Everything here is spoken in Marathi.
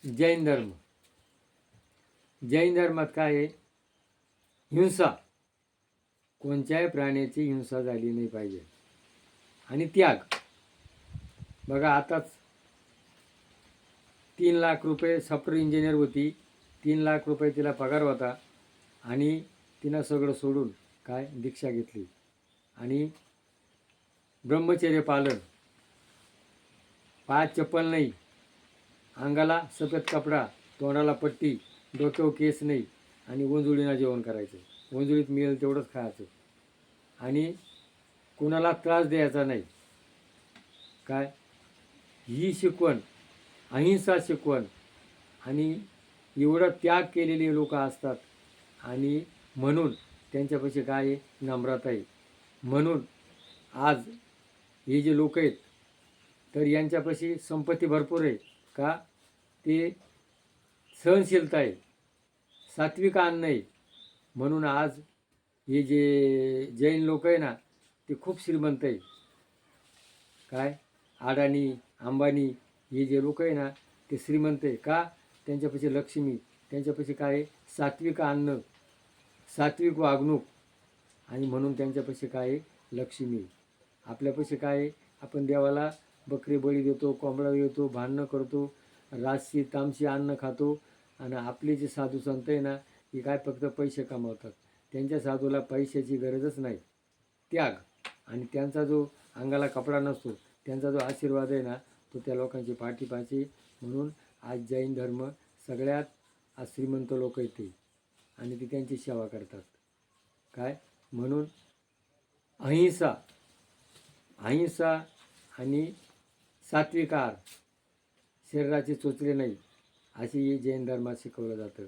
जैन धर्म. जैन धर्मात काय आहे? हिंसा, कोणत्याही प्राण्याची हिंसा झाली नाही पाहिजे. आणि त्याग. बघा आताच 3 लाख रुपये सॉफ्टवेअर इंजिनियर होती, 3 लाख रुपये तिला पगार होता आणि तिनं सगळं सोडून काय दीक्षा घेतली आणि ब्रह्मचर्य पालन, पायात चप्पल नाही, अंगाला सफेद कपडा, तोंडाला पट्टी, डोक्यावर केस नाही आणि वंजुळीनं जेवण करायचं. वंजुळीत मिळेल तेवढंच खायचं आणि कोणाला त्रास द्यायचा नाही. काय ही शिकवण, अहिंसा शिकवण आणि एवढा त्याग केलेले लोक असतात आणि म्हणून त्यांच्यापाशी काय आहे? नम्रता आहे. म्हणून आज हे जे लोक आहेत तर यांच्यापाशी संपत्ती भरपूर आहे. का? ते सहनशीलता आहे, सात्विक अन्न आहे. म्हणून आज हे जे जैन लोक आहे ना ते खूप श्रीमंत आहे. काय अडाणी अंबानी हे जे लोक आहे ना ते श्रीमंत आहे. का? त्यांच्यापाशी लक्ष्मी, त्यांच्यापाशी काय आहे? सात्विक अन्न, सात्विक वागणूक आणि म्हणून त्यांच्यापाशी काय आहे? लक्ष्मी. आपल्यापाशी काय आहे? आपण देवाला बकरी बळी देतो, कोंबडा देतो, भांडणं करतो, राजसी तामसी अन्न खातो आणि आपले जे साधू संत आहे ना हे काय फक्त पैसे कमावतात. त्यांच्या साधूला पैशाची गरजच नाही. त्याग आणि त्यांचा जो अंगाला कपडा नसतो त्यांचा जो आशीर्वाद आहे ना तो त्या लोकांची पाठीपाशी. म्हणून आज जैन धर्म सगळ्यात आज श्रीमंत लोक येते आणि ते त्यांची सेवा करतात. काय म्हणून अहिंसा, अहिंसा आणि सात्विक आहार, शरीराचे चोचले नाही असे जैन धर्मात शिकवलं जातं.